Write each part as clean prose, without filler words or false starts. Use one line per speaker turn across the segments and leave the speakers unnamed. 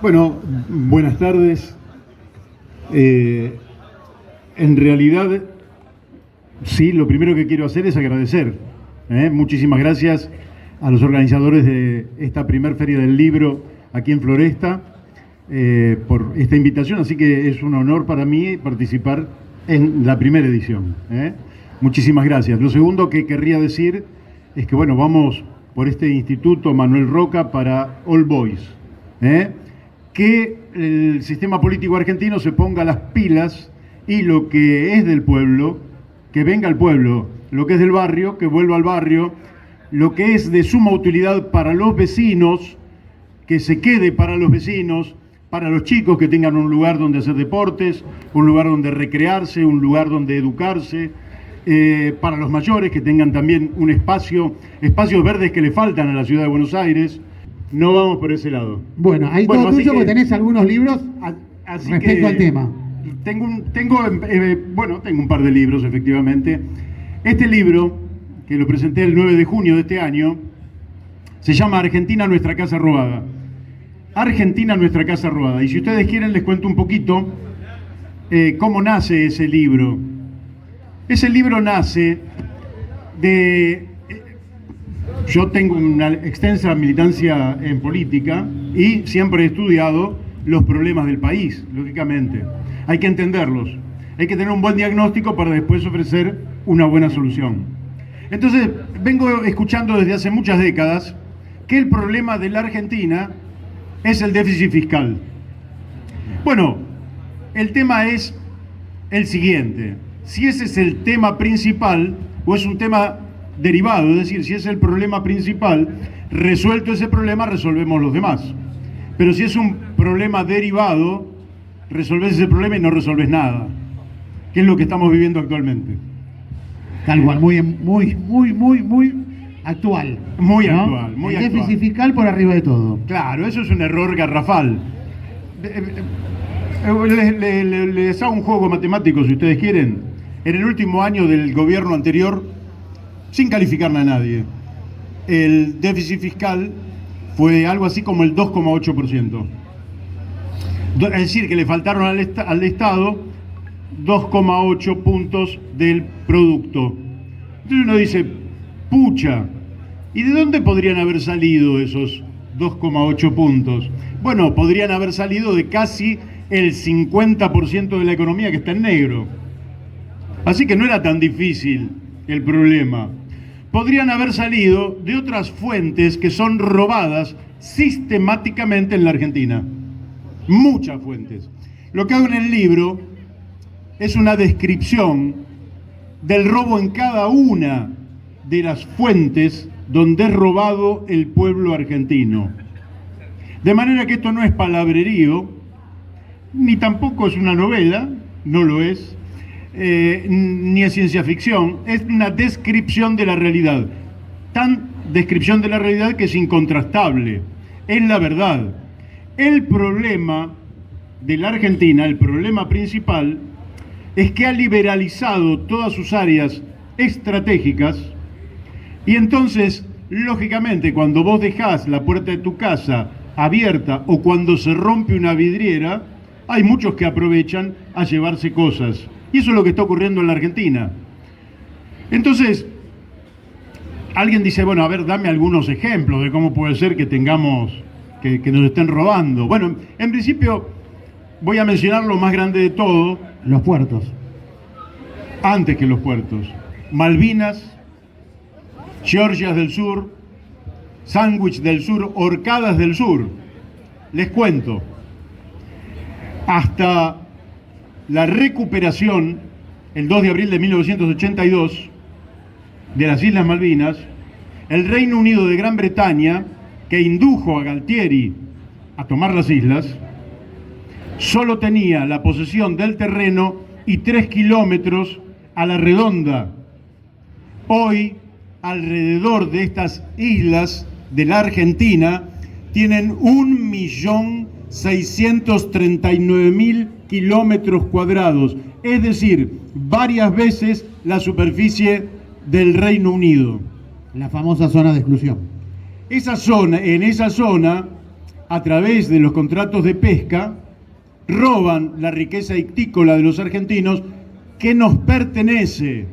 Bueno, buenas tardes. En realidad, sí, lo primero que quiero hacer es agradecer. Muchísimas gracias a los organizadores de esta primer Feria del Libro aquí en Floresta por esta invitación, así que es un honor para mí participar en la primera edición. Muchísimas gracias. Lo segundo que querría decir es que, bueno, vamos por este Instituto Manuel Roca para All Boys. Que el sistema político argentino se ponga las pilas y lo que es del pueblo, que venga al pueblo, lo que es del barrio, que vuelva al barrio, lo que es de suma utilidad para los vecinos, que se quede para los vecinos, para los chicos que tengan un lugar donde hacer deportes, un lugar donde recrearse, un lugar donde educarse, para los mayores que tengan también un espacios verdes que le faltan a la ciudad de Buenos Aires. No vamos por ese lado.
Bueno, ahí todo tuyo porque tenés algunos libros respecto al tema.
Tengo un par de libros, efectivamente. Este libro, que lo presenté el 9 de junio de este año, se llama Argentina, nuestra casa robada. Argentina, nuestra casa robada. Y si ustedes quieren, les cuento un poquito cómo nace ese libro. Ese libro nace de... Yo tengo una extensa militancia en política y siempre he estudiado los problemas del país, lógicamente. Hay que entenderlos, hay que tener un buen diagnóstico para después ofrecer una buena solución. Entonces, vengo escuchando desde hace muchas décadas que el problema de la Argentina es el déficit fiscal. Bueno, el tema es el siguiente: si ese es el tema principal o es un tema derivado, es decir, si es el problema principal, resuelto ese problema, resolvemos los demás. Pero si es un problema derivado, resolvés ese problema y no resolvés nada, que es lo que estamos viviendo actualmente.
Tal cual, muy actual.
Muy
¿no?
actual, muy
el
actual.
Déficit fiscal por arriba de todo.
Claro, eso es un error garrafal. Les hago un juego matemático, si ustedes quieren. En el último año del gobierno anterior, sin calificarle a nadie, el déficit fiscal fue algo así como el 2,8%. Es decir, que le faltaron al Estado 2,8 puntos del producto. Entonces uno dice, pucha, ¿y de dónde podrían haber salido esos 2,8 puntos? Bueno, podrían haber salido de casi el 50% de la economía que está en negro. Así que no era tan difícil el problema. Podrían haber salido de otras fuentes que son robadas sistemáticamente en la Argentina. Muchas fuentes. Lo que hago en el libro es una descripción del robo en cada una de las fuentes donde es robado el pueblo argentino. De manera que esto no es palabrerío, ni tampoco es una novela, no lo es, ni es ciencia ficción, es una descripción de la realidad. Tan descripción de la realidad que es incontrastable, es la verdad. El problema de la Argentina, el problema principal, es que ha liberalizado todas sus áreas estratégicas y entonces, lógicamente, cuando vos dejás la puerta de tu casa abierta o cuando se rompe una vidriera, hay muchos que aprovechan a llevarse cosas. Y eso es lo que está ocurriendo en la Argentina. Entonces, alguien dice, bueno, a ver, dame algunos ejemplos de cómo puede ser que tengamos, que nos estén robando. Bueno, en principio voy a mencionar lo más grande de todo.
Los puertos.
Antes que los puertos. Malvinas, Georgias del Sur, Sandwich del Sur, Orcadas del Sur. Les cuento. Hasta la recuperación, el 2 de abril de 1982, de las Islas Malvinas, el Reino Unido de Gran Bretaña, que indujo a Galtieri a tomar las islas, solo tenía la posesión del terreno y 3 kilómetros a la redonda. Hoy, alrededor de estas islas de la Argentina, tienen 1.639.000 kilómetros cuadrados, es decir, varias veces la superficie del Reino Unido.
La famosa zona de exclusión.
En esa zona a través de los contratos de pesca, roban la riqueza ictícola de los argentinos que nos pertenece,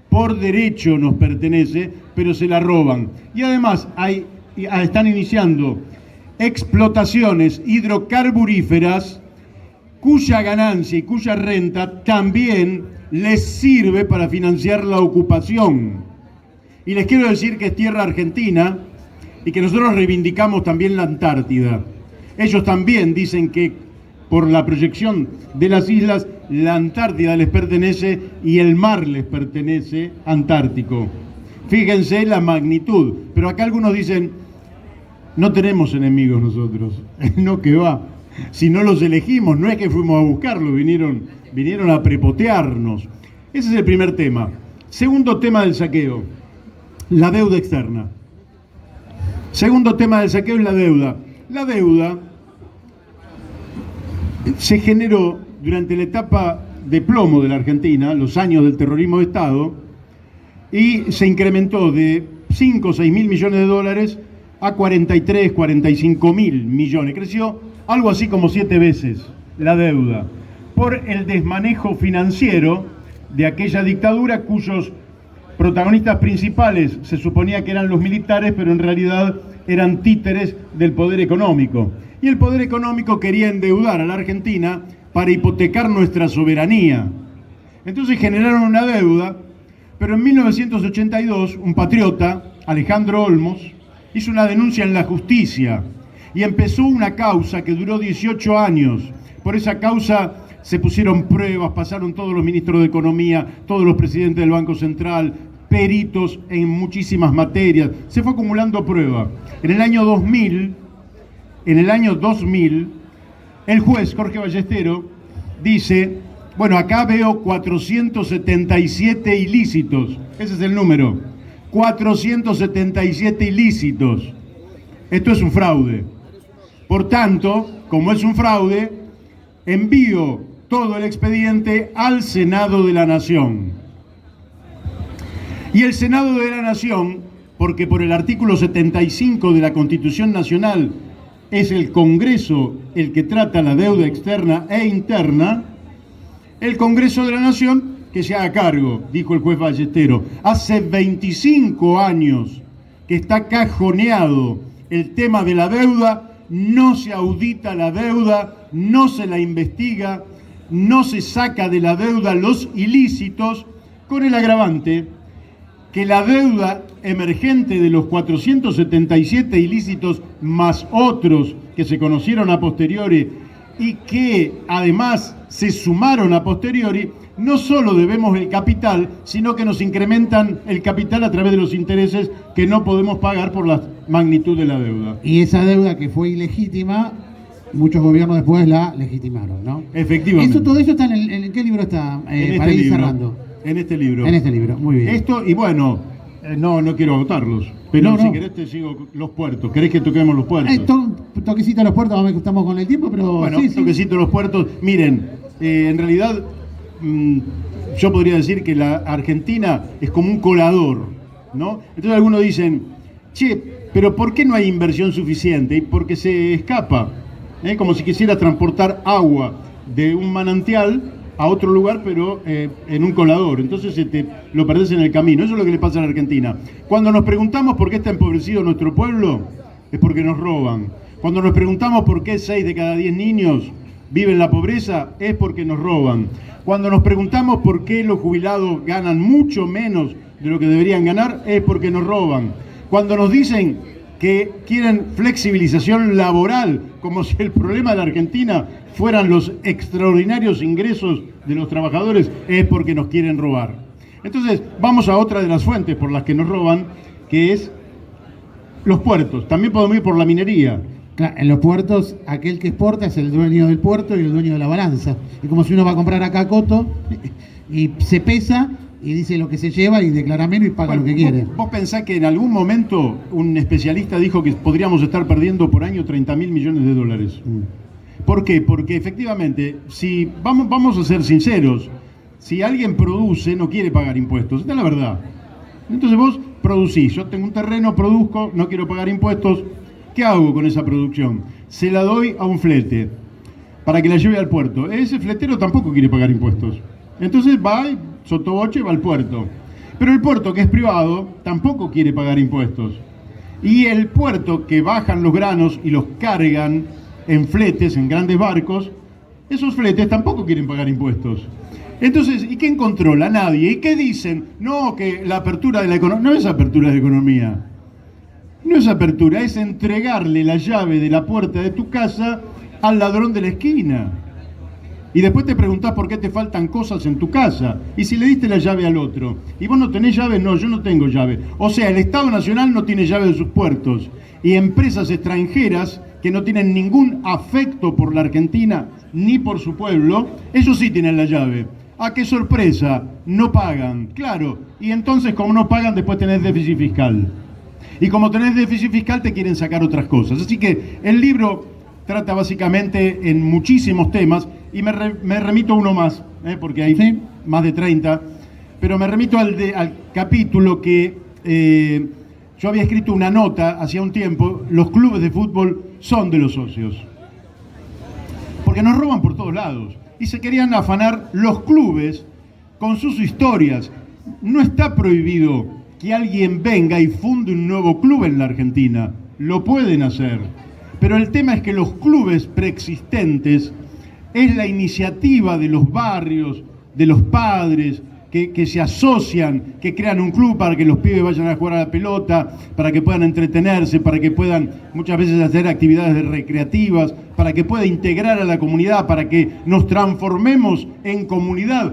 por derecho nos pertenece, pero se la roban. Y además están iniciando explotaciones hidrocarburíferas cuya ganancia y cuya renta también les sirve para financiar la ocupación. Y les quiero decir que es tierra argentina y que nosotros reivindicamos también la Antártida. Ellos también dicen que por la proyección de las islas, la Antártida les pertenece y el mar les pertenece antártico. Fíjense la magnitud. Pero acá algunos dicen, no tenemos enemigos nosotros. No, que va. Si no los elegimos, no es que fuimos a buscarlos, vinieron a prepotearnos. Ese es el primer tema. Segundo tema del saqueo, la deuda externa. Segundo tema del saqueo es la deuda. La deuda se generó durante la etapa de plomo de la Argentina, los años del terrorismo de Estado, y se incrementó de 5 o 6 mil millones de dólares a 43, 45 mil millones. Creció algo así como 7 veces la deuda, por el desmanejo financiero de aquella dictadura cuyos protagonistas principales se suponía que eran los militares, pero en realidad eran títeres del poder económico. Y el poder económico quería endeudar a la Argentina para hipotecar nuestra soberanía. Entonces generaron una deuda, pero en 1982 un patriota, Alejandro Olmos, hizo una denuncia en la justicia y empezó una causa que duró 18 años. Por esa causa se pusieron pruebas, pasaron todos los ministros de Economía, todos los presidentes del Banco Central, peritos en muchísimas materias. Se fue acumulando prueba. En el año 2000, el juez Jorge Ballestero dice, bueno, acá veo 477 ilícitos. Ese es el número. 477 ilícitos. Esto es un fraude. Por tanto, como es un fraude, envío todo el expediente al Senado de la Nación. Y el Senado de la Nación, porque por el artículo 75 de la Constitución Nacional es el Congreso el que trata la deuda externa e interna, el Congreso de la Nación que se haga cargo, dijo el juez Ballestero. Hace 25 años que está cajoneado el tema de la deuda, no se audita la deuda, no se la investiga, no se saca de la deuda los ilícitos, con el agravante que la deuda emergente de los 477 ilícitos más otros que se conocieron a posteriori y que además se sumaron a posteriori, no solo debemos el capital, sino que nos incrementan el capital a través de los intereses que no podemos pagar por la magnitud de la deuda.
Y esa deuda que fue ilegítima, muchos gobiernos después la legitimaron, ¿no?
Efectivamente.
Todo eso está en qué libro está? Para ir cerrando.
En este libro.
En este libro, muy bien.
Esto, y bueno, no quiero agotarlos, pero si querés te sigo los puertos. ¿Querés que toquemos los puertos?
Toquecito a los puertos, vamos que estamos con el tiempo, pero
bueno,
sí,
toquecito a los puertos. Miren, en realidad yo podría decir que la Argentina es como un colador, ¿no? Entonces algunos dicen, che, pero ¿por qué no hay inversión suficiente? Y porque se escapa, como si quisiera transportar agua de un manantial a otro lugar, pero en un colador. Entonces lo perdés en el camino. Eso es lo que le pasa a la Argentina. Cuando nos preguntamos por qué está empobrecido nuestro pueblo, es porque nos roban. Cuando nos preguntamos por qué 6 de cada 10 niños viven en la pobreza, es porque nos roban. Cuando nos preguntamos por qué los jubilados ganan mucho menos de lo que deberían ganar, es porque nos roban. Cuando nos dicen que quieren flexibilización laboral, como si el problema de la Argentina fueran los extraordinarios ingresos de los trabajadores, es porque nos quieren robar. Entonces, vamos a otra de las fuentes por las que nos roban, que es los puertos. También podemos ir por la minería.
Claro, en los puertos, aquel que exporta es el dueño del puerto y el dueño de la balanza. Es como si uno va a comprar acá coto y se pesa y dice lo que se lleva y declara menos y paga lo que quiere.
¿Vos pensás que en algún momento un especialista dijo que podríamos estar perdiendo por año 30.000 millones de dólares? ¿Por qué? Porque efectivamente, si vamos a ser sinceros, si alguien produce, no quiere pagar impuestos. Esta es la verdad. Entonces vos producís, yo tengo un terreno, produzco, no quiero pagar impuestos. ¿Qué hago con esa producción? se la doy a un flete para que la lleve al puerto. Ese fletero tampoco quiere pagar impuestos. Entonces va y sotoboche va al puerto. Pero el puerto, que es privado, tampoco quiere pagar impuestos. Y el puerto, que bajan los granos y los cargan en fletes, en grandes barcos, esos fletes tampoco quieren pagar impuestos. Entonces, ¿y quién controla? Nadie. ¿Y qué dicen? No, que la apertura de la economía. No es apertura de economía. No es apertura, es entregarle la llave de la puerta de tu casa al ladrón de la esquina. Y después te preguntás por qué te faltan cosas en tu casa. Y si le diste la llave al otro. Y vos no tenés llave, no, yo no tengo llave. O sea, el Estado Nacional no tiene llave de sus puertos. Y empresas extranjeras que no tienen ningún afecto por la Argentina ni por su pueblo, ellos sí tienen la llave. ¡Ah, qué sorpresa! No pagan, claro. Y entonces, como no pagan, después tenés déficit fiscal. Y como tenés déficit fiscal, te quieren sacar otras cosas. Así que el libro trata básicamente en muchísimos temas, y me remito a uno más, porque hay más de 30, pero me remito al capítulo que yo había escrito una nota hacía un tiempo: los clubes de fútbol son de los socios. Porque nos roban por todos lados. Y se querían afanar los clubes con sus historias. No está prohibido que alguien venga y funde un nuevo club en la Argentina. Lo pueden hacer. Pero el tema es que los clubes preexistentes es la iniciativa de los barrios, de los padres, que se asocian, que crean un club para que los pibes vayan a jugar a la pelota, para que puedan entretenerse, para que puedan muchas veces hacer actividades recreativas, para que pueda integrar a la comunidad, para que nos transformemos en comunidad.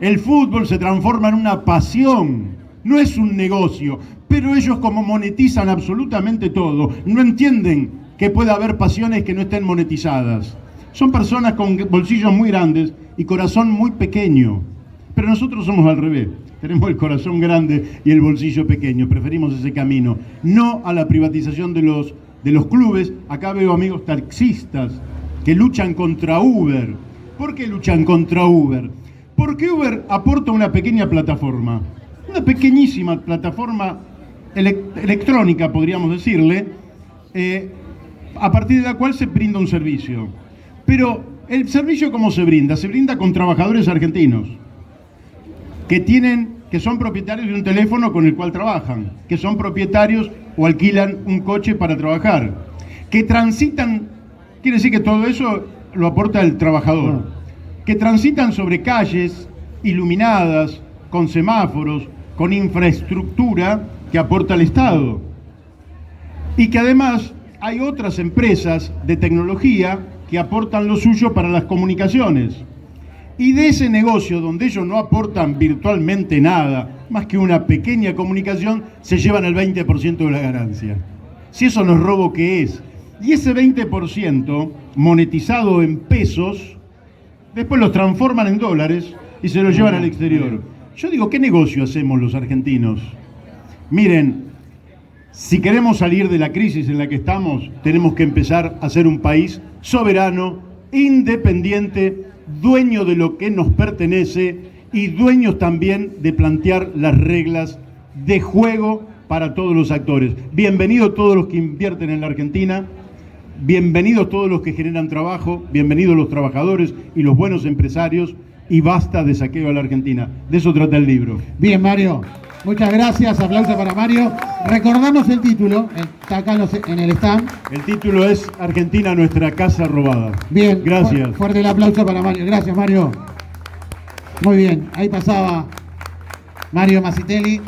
El fútbol se transforma en una pasión, no es un negocio, pero ellos, como monetizan absolutamente todo, no entienden que pueda haber pasiones que no estén monetizadas. Son personas con bolsillos muy grandes y corazón muy pequeño. Pero nosotros somos al revés, tenemos el corazón grande y el bolsillo pequeño, preferimos ese camino, no a la privatización de los clubes. Acá veo amigos taxistas que luchan contra Uber. ¿Por qué luchan contra Uber? Porque Uber aporta una pequeña plataforma, una pequeñísima plataforma electrónica, podríamos decirle, a partir de la cual se brinda un servicio. Pero el servicio, ¿cómo se brinda? Se brinda con trabajadores argentinos que son propietarios de un teléfono con el cual trabajan, que son propietarios o alquilan un coche para trabajar, que transitan, quiere decir que todo eso lo aporta el trabajador, que transitan sobre calles iluminadas, con semáforos, con infraestructura que aporta el Estado, y que además hay otras empresas de tecnología que aportan lo suyo para las comunicaciones. Y de ese negocio, donde ellos no aportan virtualmente nada, más que una pequeña comunicación, se llevan el 20% de la ganancia. Si eso no es robo, ¿qué es? Y ese 20% monetizado en pesos, después los transforman en dólares y se los llevan al exterior. Yo digo, ¿qué negocio hacemos los argentinos? Miren, si queremos salir de la crisis en la que estamos, tenemos que empezar a ser un país soberano, independiente, dueño de lo que nos pertenece y dueños también de plantear las reglas de juego para todos los actores. Bienvenidos todos los que invierten en la Argentina, bienvenidos todos los que generan trabajo, bienvenidos los trabajadores y los buenos empresarios, y basta de saqueo a la Argentina. De eso trata el libro.
Bien, Mario. Muchas gracias, aplauso para Mario. Recordamos el título, está acá en el stand.
El título es Argentina, nuestra casa robada.
Bien,
gracias.
Fuerte el aplauso para Mario. Gracias, Mario. Muy bien, ahí pasaba Mario Masitelli.